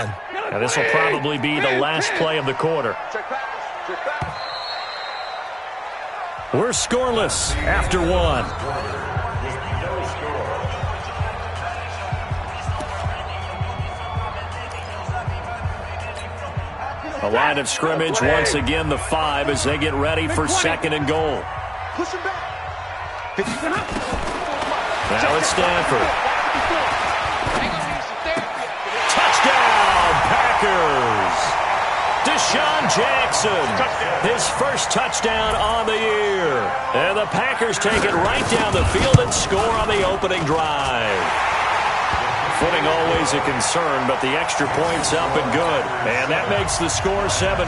on. Now this will probably be the last play of the quarter. We're scoreless after one. The line of scrimmage, once again, the 5 as they get ready for second and goal. Now it's Stanford. Touchdown, Packers! Deshaun Jackson, his first touchdown on the year. And the Packers take it right down the field and score on the opening drive. Footing always a concern, but the extra point's up and good. And that makes the score 7-0.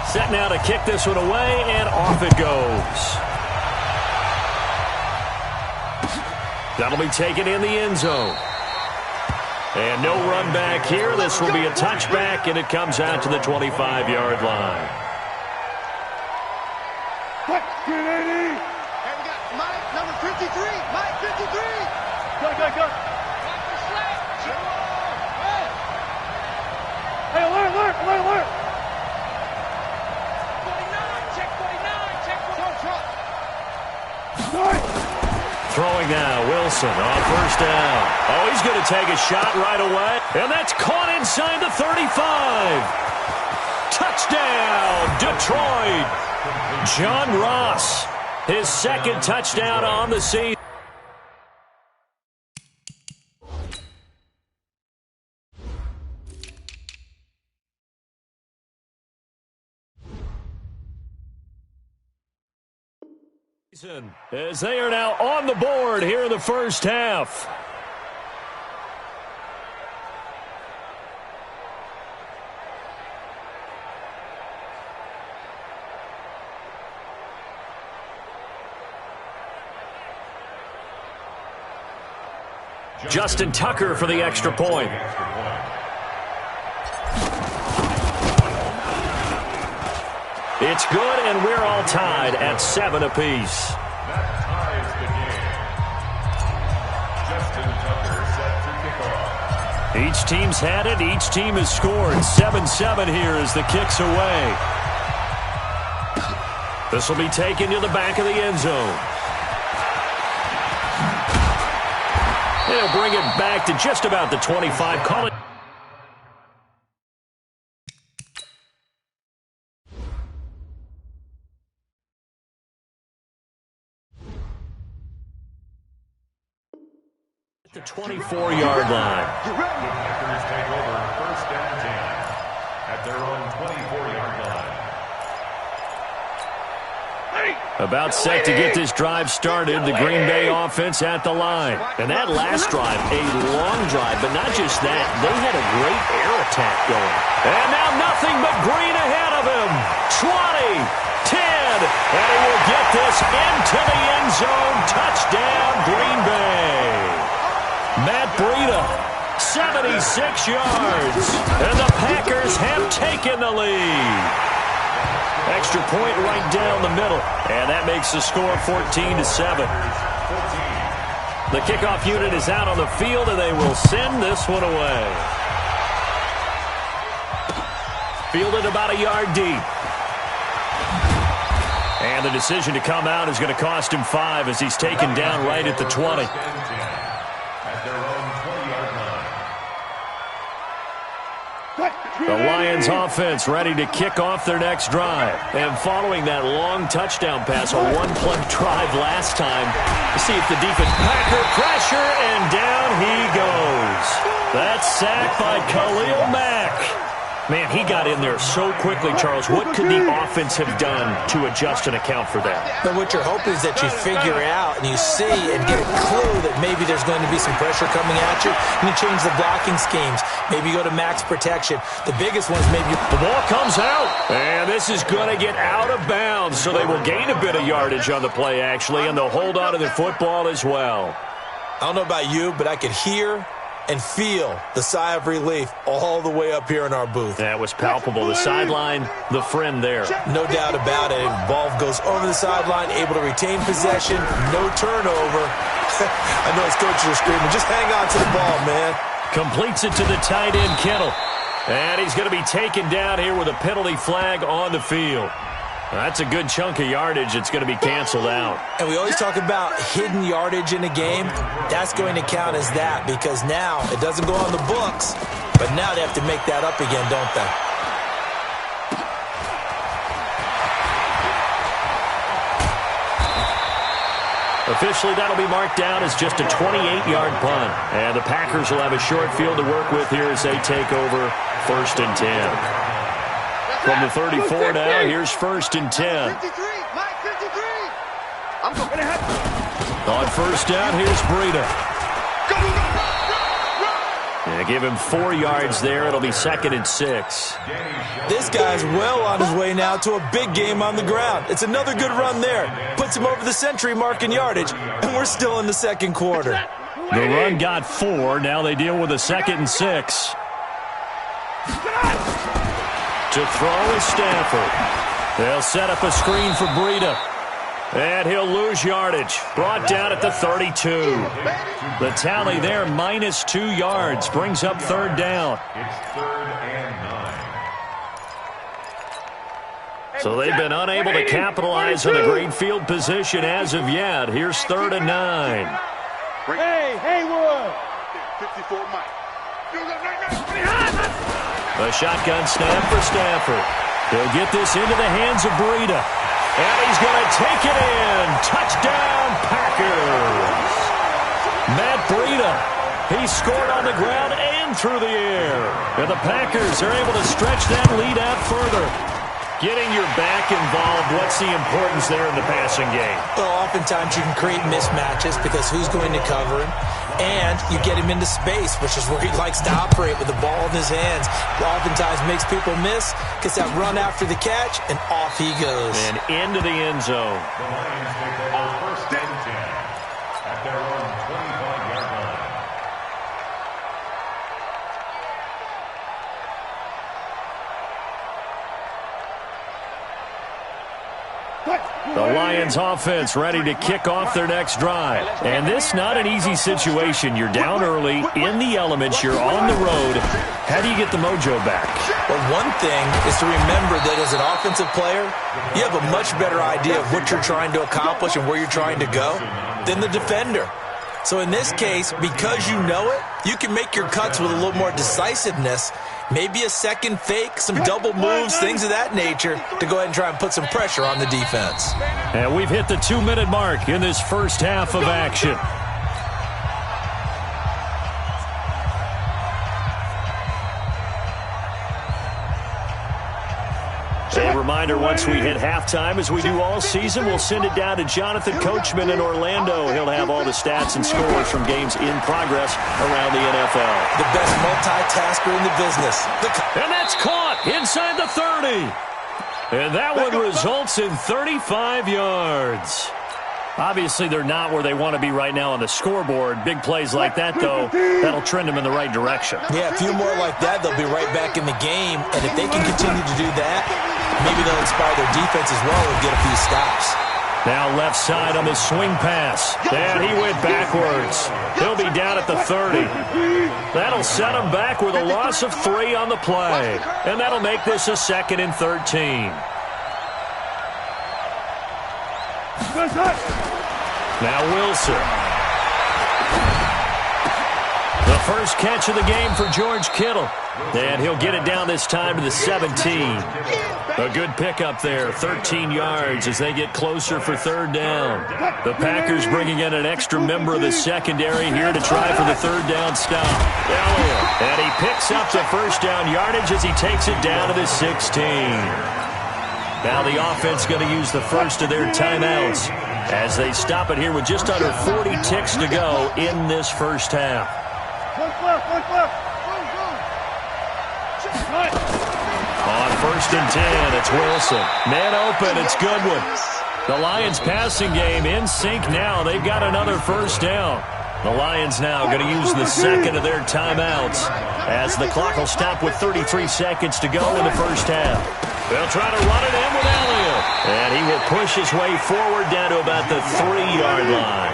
Set now to kick this one away, and off it goes. That'll be taken in the end zone. And no run back here. This will be a touchback, and it comes out to the 25-yard line. What? Here we got Mike, number 53. Mike, 53. Go. Hey, alert. 49, check 49, check 49. Throwing now, Wilson on first down. Oh, he's going to take a shot right away. And that's caught inside the 35. Touchdown, Detroit. John Ross, his second touchdown on the season. As they are now on the board here in the first half. Justin Tucker for the extra point. It's good, and we're all tied at 7 apiece. That ties the game. Justin Tucker set to kick off. Each team's had it. Each team has scored. 7-7 here as the kick's away. This will be taken to the back of the end zone. They'll bring it back to just about the 25. Call it. The 24-yard line. The Packers take over first and 10 at their own 24-yard line. About set to get this drive started. The Green Bay offense at the line. And that last drive, a long drive, but not just that. They had a great air attack going. And now nothing but green ahead of him. 20, 10, and he will get this into the end zone. Touchdown, Green Bay. Matt Breida, 76 yards. And the Packers have taken the lead. Extra point right down the middle. And that makes the score 14-7. The kickoff unit is out on the field, and they will send this one away. Fielded about a yard deep. And the decision to come out is going to cost him 5 as he's taken down right at the 20. The Lions offense ready to kick off their next drive. And following that long touchdown pass, a one-play drive last time, to see if the defense... Packer pressure, and down he goes. That's sacked by Khalil Mack. Man, he got in there so quickly, Charles. What could the offense have done to adjust and account for that? But what you're hoping is that you figure out and you see and get a clue that maybe there's going to be some pressure coming at you, and you change the blocking schemes. Maybe you go to max protection. The biggest one is maybe... The ball comes out, and this is going to get out of bounds, so they will gain a bit of yardage on the play, actually, and they'll hold on to the football as well. I don't know about you, but I could hear and feel the sigh of relief all the way up here in our booth. That was palpable. The sideline, the friend there. No doubt about it. Ball goes over the sideline, able to retain possession, no turnover. I know his coaches are screaming, just hang on to the ball, man. Completes it to the tight end, Kittle. And he's going to be taken down here with a penalty flag on the field. That's a good chunk of yardage. It's going to be canceled out. And we always talk about hidden yardage in a game. That's going to count as that because now it doesn't go on the books, but now they have to make that up again, don't they? Officially, that'll be marked down as just a 28-yard punt. And the Packers will have a short field to work with here as they take over 1st and 10. From the 34 now, here's 1st and 10. 53, Mike 53. I'm going to have On 1st down, here's Breida. Yeah, give him 4 yards there. It'll be 2nd and 6. This guy's well on his way now to a big game on the ground. It's another good run there. Puts him over the century mark in yardage, and we're still in the second quarter. The run got 4. Now they deal with a 2nd and 6. To throw is Stafford. They'll set up a screen for Breida. And he'll lose yardage. Brought down at the 32. The tally there, -2 yards. Brings up 3rd down. It's 3rd and 9. So they've been unable to capitalize on a great field position as of yet. Here's 3rd and 9. Hey, Haywood. 54, Mike. A shotgun snap for Stafford. He'll get this into the hands of Breida. And he's going to take it in. Touchdown, Packers. Matt Breida. He scored on the ground and through the air. And the Packers are able to stretch that lead out further. Getting your back involved, what's the importance there in the passing game? Well, oftentimes you can create mismatches because who's going to cover him? And you get him into space, which is where he likes to operate with the ball in his hands. Oftentimes makes people miss, gets that run after the catch, and off he goes. And into the end zone. The Lions take over 1st and 10 at their own 25-yard line. The Lions offense ready to kick off their next drive. And this not an easy situation. You're down early, in the elements, you're on the road. How do you get the mojo back? Well, one thing is to remember that as an offensive player, you have a much better idea of what you're trying to accomplish and where you're trying to go than the defender. So in this case, because you know it, you can make your cuts with a little more decisiveness. Maybe a second fake, some double moves, things of that nature to go ahead and try and put some pressure on the defense. And we've hit the 2-minute mark in this first half of action. A reminder, once we hit halftime, as we do all season, we'll send it down to Jonathan Coachman in Orlando. He'll have all the stats and scores from games in progress around the NFL. The best multitasker in the business. And that's caught inside the 30. And that one results in 35 yards. Obviously, they're not where they want to be right now on the scoreboard. Big plays like that, though, that'll trend them in the right direction. Yeah, a few more like that, they'll be right back in the game. And if they can continue to do that, maybe they'll inspire their defense as well and get a few stops. Now left side on the swing pass. And he went backwards. He'll be down at the 30. That'll set him back with a loss of 3 on the play. And that'll make this a 2nd and 13. Now Wilson. The first catch of the game for George Kittle. And he'll get it down this time to the 17. A good pickup there, 13 yards as they get closer for 3rd down. The Packers bringing in an extra member of the secondary here to try for the 3rd down stop. Elliott. And he picks up the 1st down yardage as he takes it down to the 16. Now the offense going to use the first of their timeouts as they stop it here with just under 40 ticks to go in this first half. On 1st and 10, it's Wilson. Man open, it's Goodwin. The Lions passing game in sync now. They've got another 1st down. The Lions now going to use the 2nd of their timeouts as the clock will stop with 33 seconds to go in the first half. They'll try to run it in with Elliott. And he will push his way forward down to about the 3-yard line.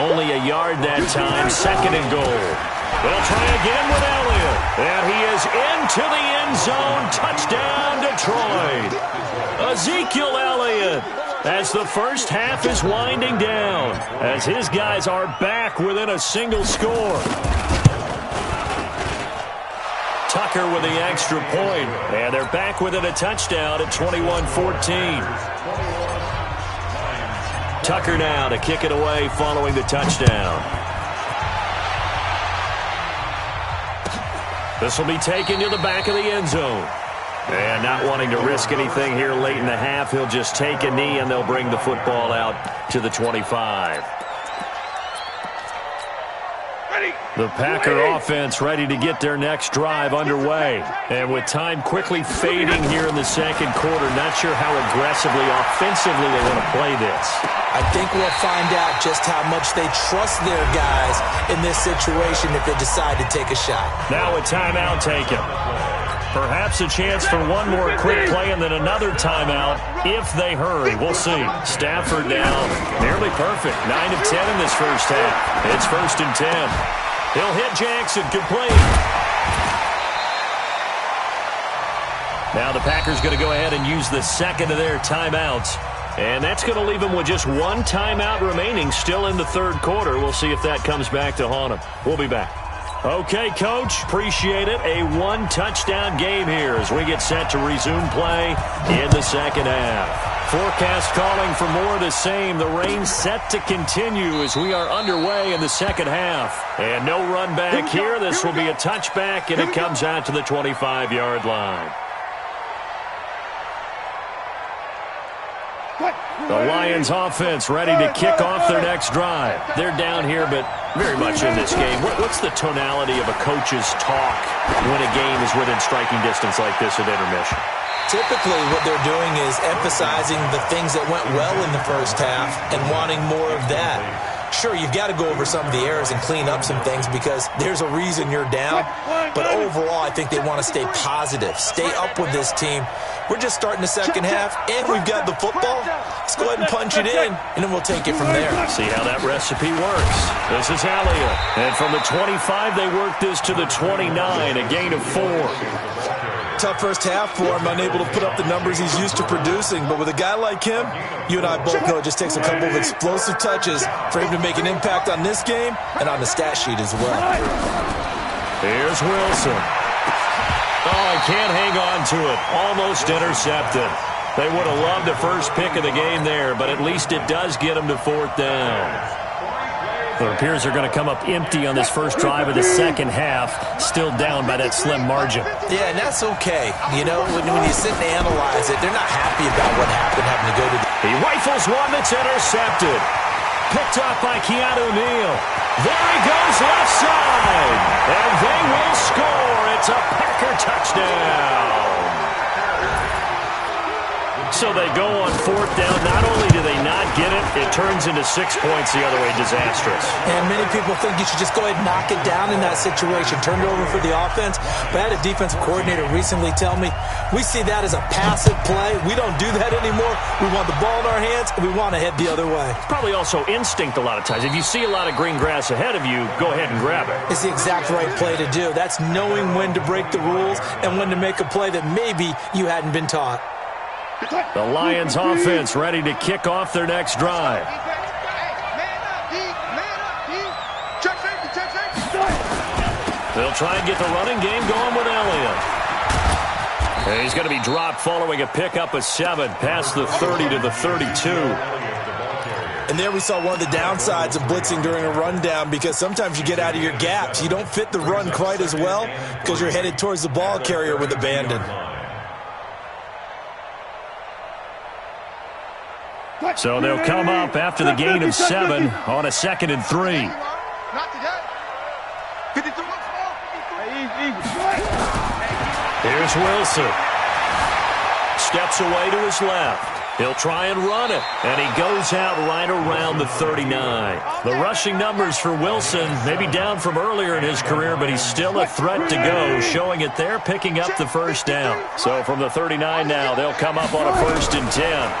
Only a yard that time, 2nd and goal. They'll try again with Elliott. And he is into the end zone. Touchdown, Detroit. Ezekiel Elliott, as the first half is winding down, as his guys are back within a single score. Tucker with the extra point, and they're back within a touchdown at 21-14. Tucker now to kick it away following the touchdown. This will be taken to the back of the end zone. And not wanting to risk anything here late in the half, he'll just take a knee and they'll bring the football out to the 25. The Packer offense ready to get their next drive underway. And with time quickly fading here in the second quarter, not sure how aggressively, offensively they want to play this. I think we'll find out just how much they trust their guys in this situation if they decide to take a shot. Now a timeout taken. Perhaps a chance for one more quick play and then another timeout if they hurry. We'll see. Stafford now nearly perfect. 9 of 10 in this first half. It's 1st and 10. He'll hit Jackson, complete. Now the Packers going to go ahead and use the second of their timeouts. And that's going to leave them with just one timeout remaining still in the third quarter. We'll see if that comes back to haunt them. We'll be back. Okay, Coach, appreciate it. A one-touchdown game here as we get set to resume play in the second half. Forecast calling for more of the same. The rain set to continue as we are underway in the second half. And no run back here. This will be a touchback, and it comes out to the 25-yard line. The Lions offense ready to kick off their next drive. They're down here, but very much in this game. What's the tonality of a coach's talk when a game is within striking distance like this at intermission? Typically, what they're doing is emphasizing the things that went well in the first half and wanting more of that. Sure, you've got to go over some of the errors and clean up some things because there's a reason you're down. But overall, I think they want to stay positive, stay up with this team. We're just starting the second half, and we've got the football. Let's go ahead and punch it in, and then we'll take it from there. See how that recipe works. This is Elliott. And from the 25, they work this to the 29, a gain of 4. Tough first half for him, unable to put up the numbers he's used to producing. But with a guy like him, you and I both know it just takes a couple of explosive touches for him to make an impact on this game and on the stat sheet as well. Here's Wilson. Oh, he can't hang on to it. Almost intercepted. They would have loved the first pick of the game there, but at least it does get them to 4th down. It appears they're going to come up empty on this first drive of the second half, still down by that slim margin. Yeah, and that's okay. You know, when you sit and analyze it, they're not happy about what happened having to go to the... He rifles one that's intercepted. Picked up by Keanu Neal. There he goes left side. And they will score. It's a Packer touchdown. So they go on 4th down. Not only do they not get it, it turns into 6 points the other way. Disastrous. And many people think you should just go ahead and knock it down in that situation. Turn it over for the offense. But I had a defensive coordinator recently tell me, we see that as a passive play. We don't do that anymore. We want the ball in our hands, and we want to head the other way. Probably also instinct a lot of times. If you see a lot of green grass ahead of you, go ahead and grab it. It's the exact right play to do. That's knowing when to break the rules and when to make a play that maybe you hadn't been taught. The Lions offense ready to kick off their next drive. They'll try and get the running game going with Elliott. And he's going to be dropped following a pickup of 7 past the 30 to the 32. And there we saw one of the downsides of blitzing during a rundown because sometimes you get out of your gaps. You don't fit the run quite as well because you're headed towards the ball carrier with abandon. So they'll come up after the gain of 7 on a 2nd and 3. Here's Wilson. Steps away to his left. He'll try and run it, and he goes out right around the 39. The rushing numbers for Wilson may be down from earlier in his career, but he's still a threat to go, showing it there, picking up the first down. So from the 39 now, they'll come up on a 1st and 10.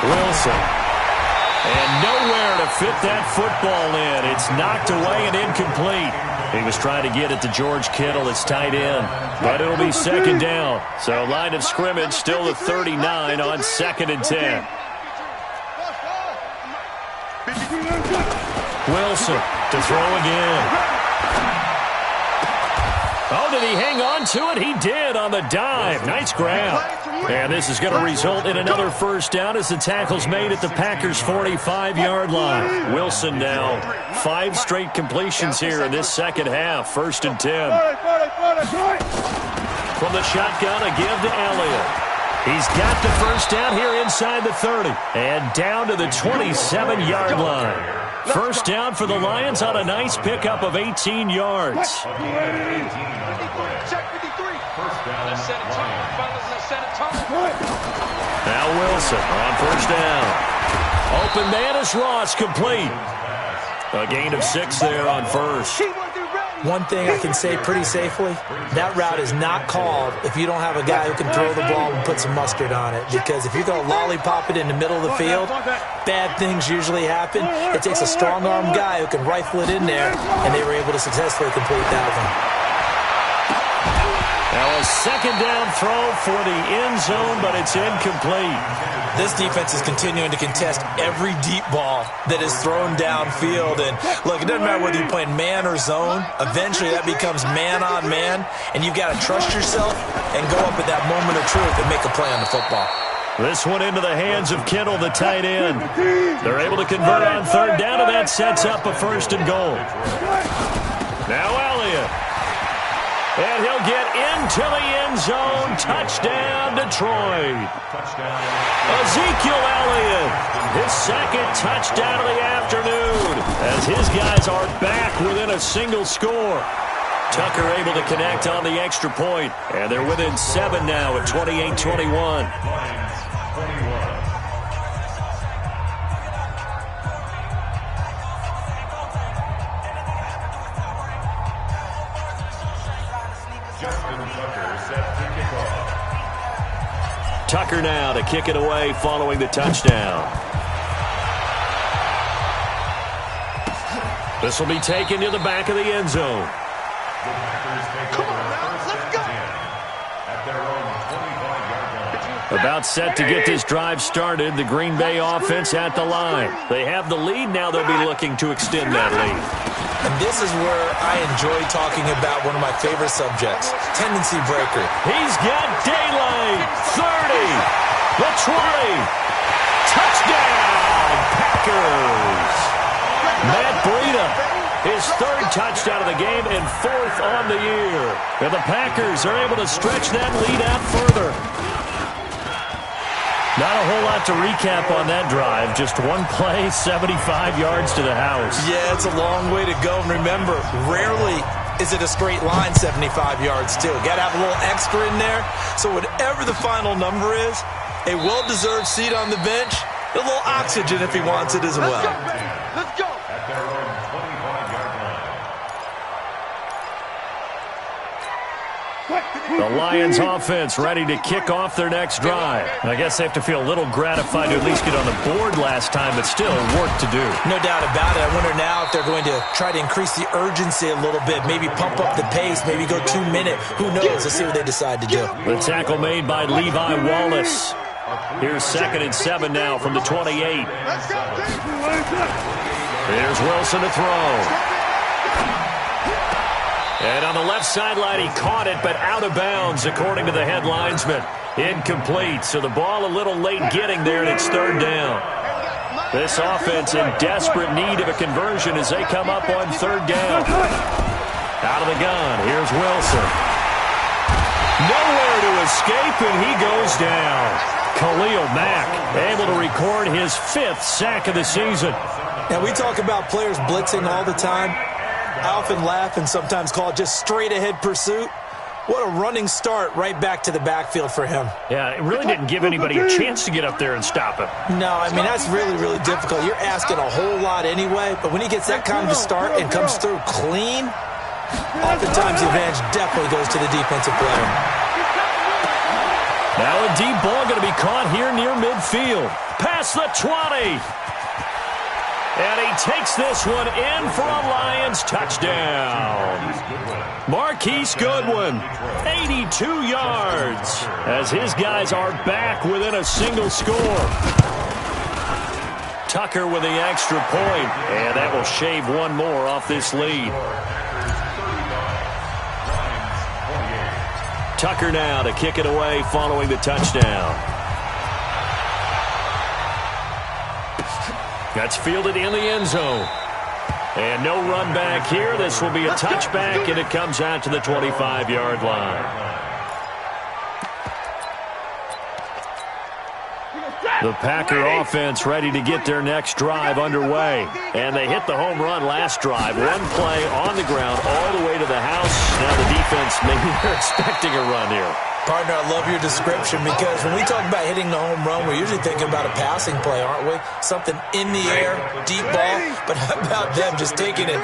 Wilson. And nowhere to fit that football in. It's knocked away and incomplete. He was trying to get it to George Kittle, his tight end. But it'll be second down. So line of scrimmage still the 39 on 2nd and 10. Wilson to throw again. Oh, did he hang on to it? He did on the dive. Nice grab. And this is going to result in another first down as the tackle's made at the Packers' 45-yard line. Wilson now 5 straight completions here in this second half. 1st and 10. From the shotgun, a give to Elliott. He's got the first down here inside the 30. And down to the 27-yard line. First down for the Lions on a nice pickup of 18 yards. Now Wilson on first down. Open man is Ross, complete. A gain of 6 there on first. One thing I can say pretty safely, that route is not called if you don't have a guy who can throw the ball and put some mustard on it. Because if you're going to lollipop it in the middle of the field, bad things usually happen. It takes a strong-arm guy who can rifle it in there, and they were able to successfully complete that one. Now a second down throw for the end zone, but it's incomplete. This defense is continuing to contest every deep ball that is thrown downfield. And, look, it doesn't matter whether you're playing man or zone. Eventually that becomes man-on-man, and you've got to trust yourself and go up at that moment of truth and make a play on the football. This one into the hands of Kittle, the tight end. They're able to convert on third down, and that sets up a 1st and goal. Now Elliott. And he'll get into the end zone. Touchdown, Detroit. Ezekiel Elliott, his 2nd touchdown of the afternoon, as his guys are back within a single score. Tucker able to connect on the extra point, and they're within 7 now at 28-21. Tucker now to kick it away following the touchdown. This will be taken to the back of the end zone. About set to get this drive started, the Green Bay offense at the line. They have the lead now. They'll be looking to extend that lead. And this is where I enjoy talking about one of my favorite subjects, tendency breaker. He's got daylight. 30. The 20. Touchdown, Packers. Matt Breida, his 3rd touchdown of the game and 4th on the year. And the Packers are able to stretch that lead out further. Not a whole lot to recap on that drive. Just one play, 75 yards to the house. Yeah, it's a long way to go. And remember, rarely is it a straight line 75 yards, too. Got to have a little extra in there. So whatever the final number is, a well-deserved seat on the bench, a little oxygen if he wants it as well. Let's go. At their own 25-yard line. The Lions offense ready to kick off their next drive. I guess they have to feel a little gratified to at least get on the board last time, but still work to do. No doubt about it. I wonder now if they're going to try to increase the urgency a little bit, maybe pump up the pace, maybe go 2-minute. Who knows? Let's see what they decide to do. The tackle made by Levi Wallace. Here's 2nd and 7 now from the 28. Let's go, Here's Wilson to throw. And on the left sideline, he caught it, but out of bounds, according to the head linesman. Incomplete, so the ball a little late getting there, and it's 3rd down. This offense in desperate need of a conversion as they come up on 3rd down. Out of the gun, here's Wilson. Nowhere to escape, and he goes down. Khalil Mack able to record his 5th sack of the season. Now, we talk about players blitzing all the time. I often laugh and sometimes call it just straight-ahead pursuit. What a running start right back to the backfield for him. Yeah, it really didn't give anybody a chance to get up there and stop him. No, I mean, that's really, really difficult. You're asking a whole lot anyway, but when he gets that kind of start and comes through clean, oftentimes the advantage definitely goes to the defensive player. Now a deep ball going to be caught here near midfield. Past the 20. And he takes this one in for a Lions touchdown. Marquise Goodwin, 82 yards, as his guys are back within a single score. Tucker with the extra point, and that will shave one more off this lead. Tucker now to kick it away following the touchdown. That's fielded in the end zone. And no run back here. This will be a touchback, and it comes out to the 25-yard line. The Packer offense ready to get their next drive underway. And they hit the home run last drive. One play on the ground all the way to the house. Now the defense, maybe they're expecting a run here. Partner, I love your description because when we talk about hitting the home run, we're usually thinking about a passing play, aren't we? Something in the air, deep ball. But how about them just taking it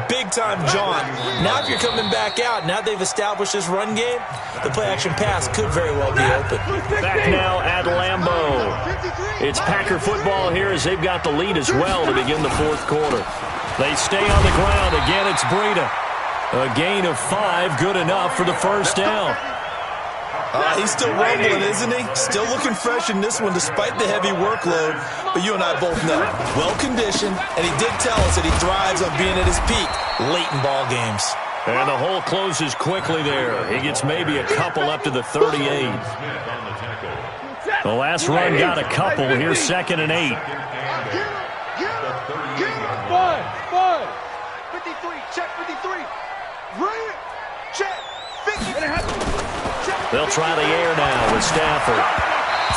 big-time jaunt? Now if you're coming back out, now they've established this run game, the play-action pass could very well be open. Back now at Lambeau. It's Packer football here as they've got the lead as well to begin the fourth quarter. They stay on the ground. Again, it's Breida. A gain of 5, good enough for the first down. He's still rumbling, isn't he? Still looking fresh in this one despite the heavy workload. But you and I both know, well-conditioned, and he did tell us that he thrives on being at his peak late in ball games. And the hole closes quickly there. He gets maybe a couple up to the 38. The last run got a couple. Here's 2nd and 8. Five. 53, check 53. Right, check 50. They'll try the air now with Stafford.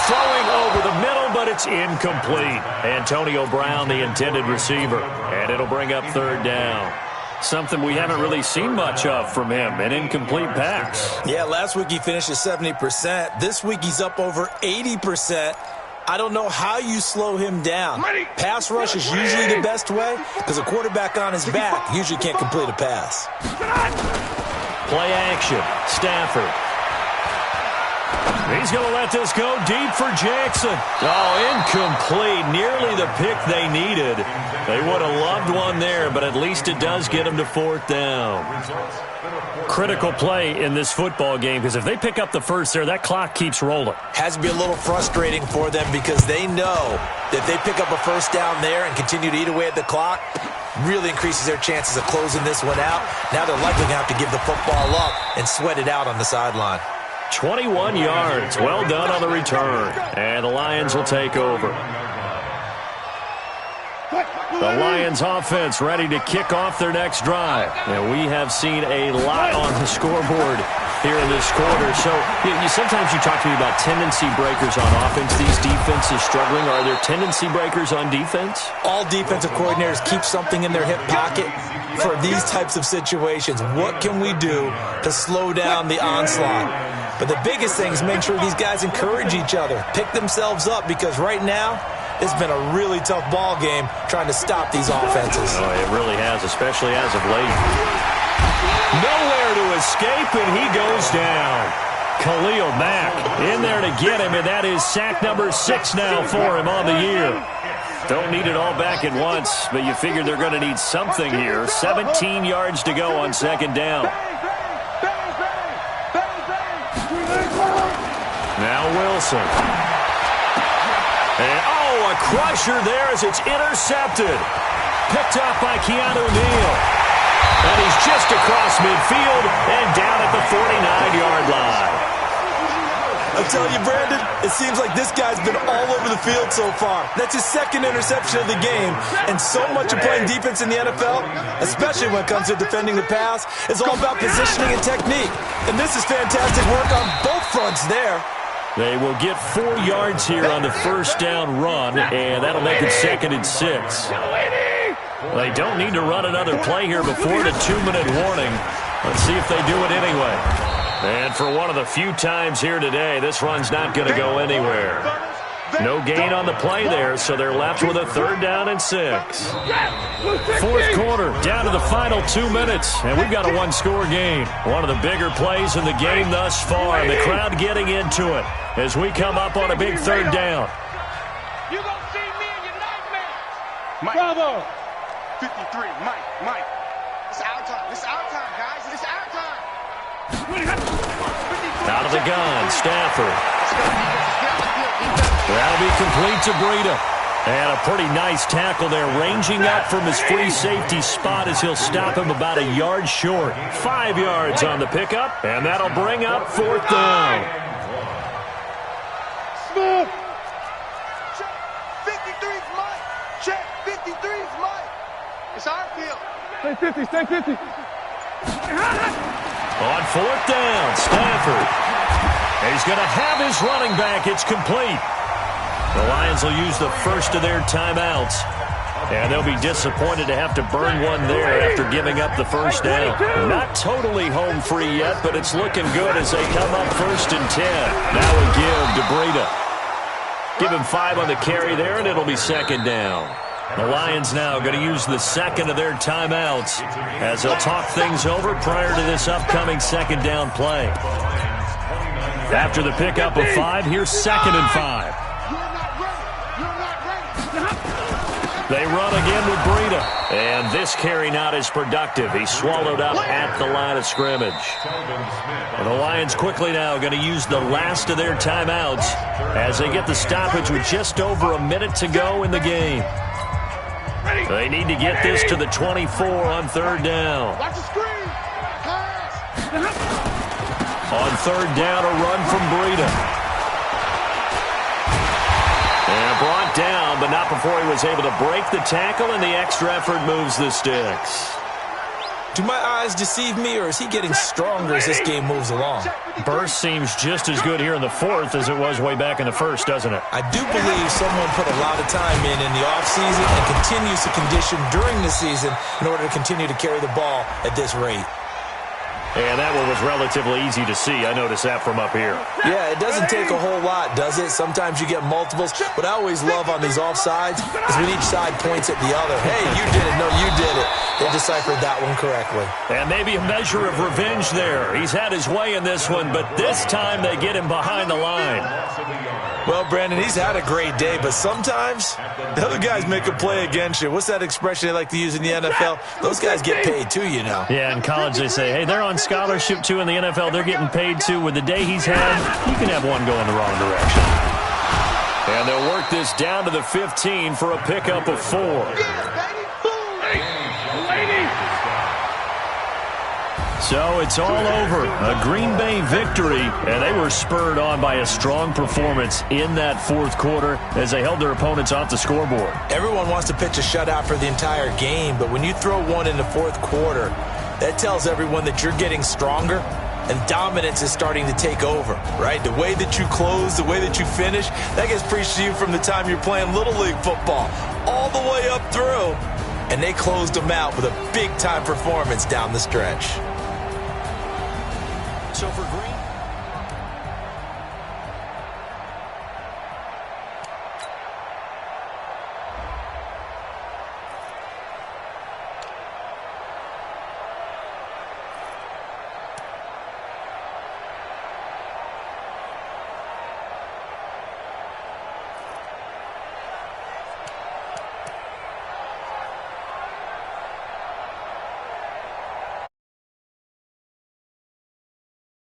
Throwing over the middle, but it's incomplete. Antonio Brown, the intended receiver. And it'll bring up 3rd down. Something we haven't really seen much of from him, an incomplete pass. Yeah, last week he finished at 70%. This week he's up over 80%. I don't know how you slow him down. Pass rush is usually the best way because a quarterback on his back usually can't complete a pass. Play action. Stafford. He's going to let this go deep for Jackson. Oh, incomplete. Nearly the pick they needed. They would have loved one there, but at least it does get them to 4th down. Critical play in this football game because if they pick up the first there, that clock keeps rolling. Has to be a little frustrating for them because they know that if they pick up a first down there and continue to eat away at the clock, really increases their chances of closing this one out. Now they're likely going to have to give the football up and sweat it out on the sideline. 21 yards. Well done on the return. And the Lions will take over. The Lions offense ready to kick off their next drive. And we have seen a lot on the scoreboard here in this quarter. So sometimes you talk to me about tendency breakers on offense. These defenses struggling. Are there tendency breakers on defense? All defensive coordinators keep something in their hip pocket for these types of situations. What can we do to slow down the onslaught? But the biggest thing is make sure these guys encourage each other, pick themselves up, because right now it's been a really tough ball game trying to stop these offenses. Oh, it really has, especially as of late. Nowhere to escape, and he goes down. Khalil Mack in there to get him, and that is sack number 6 now for him on the year. Don't need it all back at once, but you figure they're going to need something here. 17 yards to go on 2nd down. Now Wilson. And, a crusher there as it's intercepted. Picked up by Keanu Neal. And he's just across midfield and down at the 49-yard line. I tell you, Brandon, it seems like this guy's been all over the field so far. That's his 2nd interception of the game. And so much of playing defense in the NFL, especially when it comes to defending the pass, is all about positioning and technique. And this is fantastic work on both fronts there. They will get 4 yards here on the first down run, and that'll make it 2nd and 6. They don't need to run another play here before the 2-minute warning. Let's see if they do it anyway. And for one of the few times here today, this run's not going to go anywhere. No gain on the play there, so they're left with a 3rd down and 6. Fourth quarter, down to the final 2 minutes, and we've got a 1-score game. One of the bigger plays in the game thus far, and the crowd getting into it as we come up on a big 3rd down. You gonna see me in your nightmares. Mike. Bravo. 53, Mike. It's our time. It's our time, guys. It's our time. 53, Out of the gun, Stafford. Let's go, defense. That'll be complete to Breida. And a pretty nice tackle there, ranging up from his free safety spot as he'll stop him about a yard short. 5 yards on the pickup, and that'll bring up 4th down. Smith. Check. 53's Mike. Check. 53's Mike. It's our field. Stay 50. Stay 50. On 4th down, Stafford. And he's going to have his running back. It's complete. The Lions will use the first of their timeouts. And they'll be disappointed to have to burn one there after giving up the first down. Not totally home free yet, but it's looking good as they come up 1st and 10. Now we give to Breida. Give him 5 on the carry there, and it'll be 2nd down. The Lions now going to use the second of their timeouts as they'll talk things over prior to this upcoming 2nd down play. After the pickup of 5, here's 2nd and 5. They run again with Breida. And this carry not as productive. He's swallowed up at the line of scrimmage. And the Lions quickly now going to use the last of their timeouts as they get the stoppage with just over a minute to go in the game. They need to get this to the 24 on 3rd down. Watch the screen. Pass. On 3rd down, a run from Breida. And brought down, but not before he was able to break the tackle, and the extra effort moves the sticks. Do my eyes deceive me, or is he getting stronger as this game moves along? Burst seems just as good here in the 4th as it was way back in the 1st, doesn't it? I do believe someone put a lot of time in the offseason and continues to condition during the season in order to continue to carry the ball at this rate. And that one was relatively easy to see. I noticed that from up here. Yeah, it doesn't take a whole lot, does it? Sometimes you get multiples. What I always love on these offsides is when each side points at the other. Hey, you did it. No, you did it. They deciphered that one correctly. And maybe a measure of revenge there. He's had his way in this one, but this time they get him behind the line. Well, Brandon, he's had a great day, but sometimes the other guys make a play against you. What's that expression they like to use in the NFL? Those guys get paid too, you know. Yeah, in college they say, hey, they're on scholarship too. In the NFL, they're getting paid too. With the day he's had, you can have one go in the wrong direction. And they'll work this down to the 15 for a pickup of 4. So it's all over. A Green Bay victory, and they were spurred on by a strong performance in that 4th quarter as they held their opponents off the scoreboard. Everyone wants to pitch a shutout for the entire game, but when you throw one in the 4th quarter, that tells everyone that you're getting stronger and dominance is starting to take over, right? The way that you close, the way that you finish, that gets preached to you from the time you're playing Little League football all the way up through, and they closed them out with a big-time performance down the stretch. So for Green